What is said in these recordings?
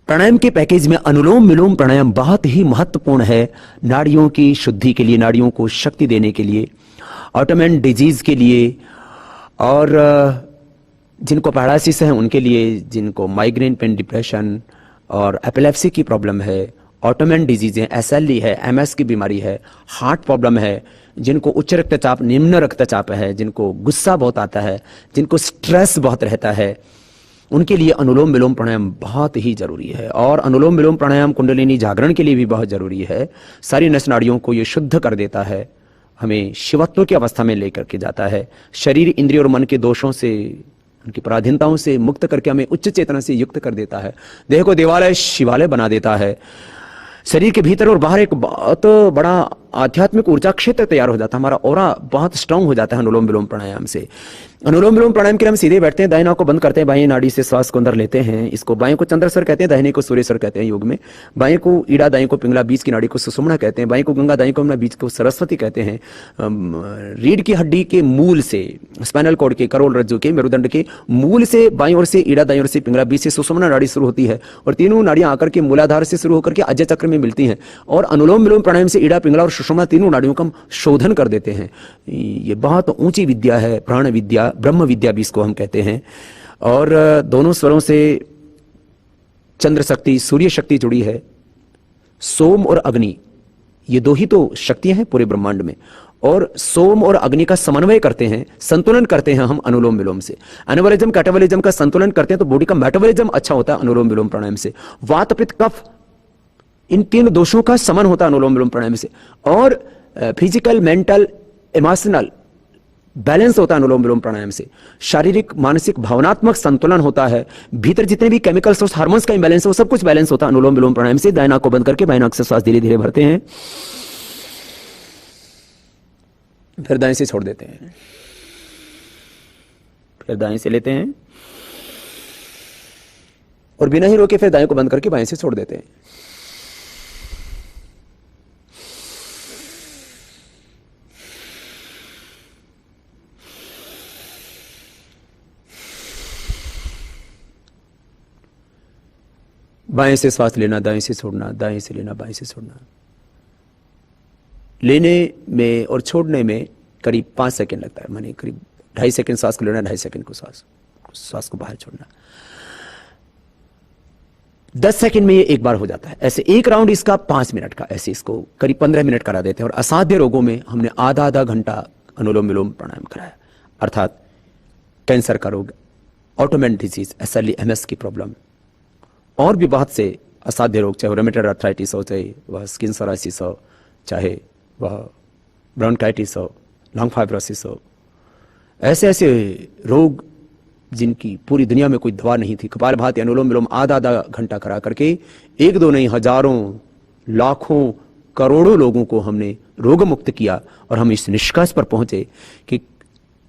प्राणायाम के पैकेज में अनुलोम विलोम प्राणायाम बहुत ही महत्वपूर्ण है नाड़ियों की शुद्धि के लिए, नाड़ियों को शक्ति देने के लिए, ऑटोइम्यून डिजीज के लिए, और जिनको पैरालिसिस है उनके लिए, जिनको माइग्रेन, पेन, डिप्रेशन और एपिलेप्सी की प्रॉब्लम है, ऑटोइम्यून डिजीज है, एसएलई है, एमएस की बीमारी है, हार्ट प्रॉब्लम है, जिनको उच्च रक्तचाप, निम्न रक्तचाप है, जिनको गुस्सा बहुत आता है, जिनको स्ट्रेस बहुत रहता है, उनके लिए अनुलोम विलोम प्राणायाम बहुत ही जरूरी है। और अनुलोम विलोम प्राणायाम कुंडलिनी जागरण के लिए भी बहुत जरूरी है। सारी नस नाड़ियों को ये शुद्ध कर देता है, हमें शिवत्व की अवस्था में लेकर के जाता है, शरीर, इंद्रिय और मन के दोषों से, उनकी पराधीनताओं से मुक्त करके हमें उच्च चेतना से युक्त कर देता है, देह को देवालय शिवालय बना देता है, शरीर के भीतर और बाहर एक बहुत बड़ा आध्यात्मिक ऊर्जा क्षेत्र तैयार हो जाता है, हमारा ऑरा बहुत स्ट्रांग हो जाता है अनुलोम विलोम प्राणायाम से। अनुलोम विलोम प्राणायाम के लिए हम सीधे बैठते हैं, दाहिने नाक को बंद करते हैं, बाएं नाड़ी से श्वास को अंदर लेते हैं। इसको बाएं को चंद्रस्वर कहते हैं, दाहिने को सूर्यस्वर कहते हैं योग में। बाएं को ईड़ा, दाएं को पिंगला, बीच की नाड़ी को सुषुम्ना कहते हैं। बाएं को गंगा, दाएं को यमुना, बीच को सरस्वती कहते हैं। रीढ़ की हड्डी के मूल से, स्पाइनल कॉर्ड के, करोल रज्जु के, मेरुदंड के मूल से बाईं ओर से ईड़ा, दाईं ओर से पिंगला, बीच से सुषुम्ना नाड़ी शुरू होती है और तीनों नाड़ियां आकर के मूलाधार से शुरू होकर के अजय चक्र में मिलती हैं। और अनुलोम विलोम प्राणायाम से ईड़ा, पिंगला और सुषुम्ना तीनों नाड़ियों का हम शोधन कर देते हैं। ये बहुत ऊंची विद्या है, प्राण विद्या, ब्रह्म विद्या भी इसको हम कहते हैं। और दोनों स्वरों से चंद्र शक्ति, सूर्य शक्ति जुड़ी है। सोम और अग्नि, ये दो ही तो शक्तियां हैं पूरे ब्रह्मांड में, और सोम और अग्नि का समन्वय करते हैं, संतुलन करते हैं हम अनुलोम विलोम से। एनाबॉलिज्म, कैटाबॉलिज्म का संतुलन करते हैं तो बॉडी का मेटाबॉलिज्म अच्छा होता है अनुलोम विलोम प्राणायाम से। वात, पित्त, कफ, इन तीन दोषों का समन होता है अनुलोम विलोम प्राणायाम से। और फिजिकल, मेंटल, इमोशनल बैलेंस होता है अनुलोम विलोम प्राणायाम से। शारीरिक, मानसिक, भावनात्मक संतुलन होता है। भीतर जितने भी केमिकल्स और हार्मोन्स का इंबैलेंस है वो सब कुछ बैलेंस होता है अनुलोम विलोम प्राणायाम से। दाहिने नाक को बंद करके बाएं नाक से श्वास धीरे धीरे भरते हैं, फिर दाएं से छोड़ देते हैं, फिर दाएं से लेते हैं और बिना ही रोके फिर दाएं को बंद करके बाएं से छोड़ देते हैं। बाएं से श्वास लेना, दाएं से छोड़ना, दाएं से लेना, बाएं से छोड़ना। लेने में और छोड़ने में करीब 5 सेकंड लगता है, माने करीब 2.5 सेकंड श्वास को लेना, 2.5 सेकंड को श्वास को बाहर छोड़ना। 10 सेकंड में ये एक बार हो जाता है। ऐसे एक राउंड इसका 5 मिनट का, ऐसे इसको करीब 15 मिनट करा देते हैं। और असाध्य रोगों में हमने आधा घंटा अनुलोम विलोम प्राणायाम कराया, अर्थात कैंसर का रोग, ऑटोइम्यून डिजीज, एसएलई, एमएस की प्रॉब्लम, और भी बहुत से असाध्य रोग, चाहे रोमेटॉइड आर्थराइटिस हो, चाहे वह स्किन सोराइसिस हो, चाहे वह ब्रोंकाइटिस हो, लंग फाइब्रोसिस हो, ऐसे ऐसे रोग जिनकी पूरी दुनिया में कोई दवा नहीं थी। कपालभाति, अनुलोम विलोम आधा घंटा करा करके 1-2 नहीं, हजारों, लाखों, करोड़ों लोगों को हमने रोग मुक्त किया। और हम इस निष्कर्ष पर पहुंचे कि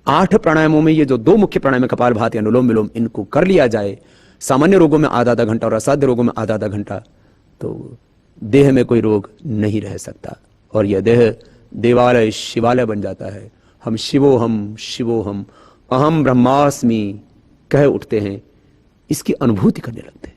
8 प्राणायामों में ये जो 2 मुख्य प्राणायाम है, कपालभाति, अनुलोम विलोम, इनको कर लिया जाए, सामान्य रोगों में आधा घंटा और असाध्य रोगों में आधा घंटा, तो देह में कोई रोग नहीं रह सकता और यह देह देवालय शिवालय बन जाता है। हम शिवोहम अहम ब्रह्मास्मि कह उठते हैं, इसकी अनुभूति करने लगते हैं।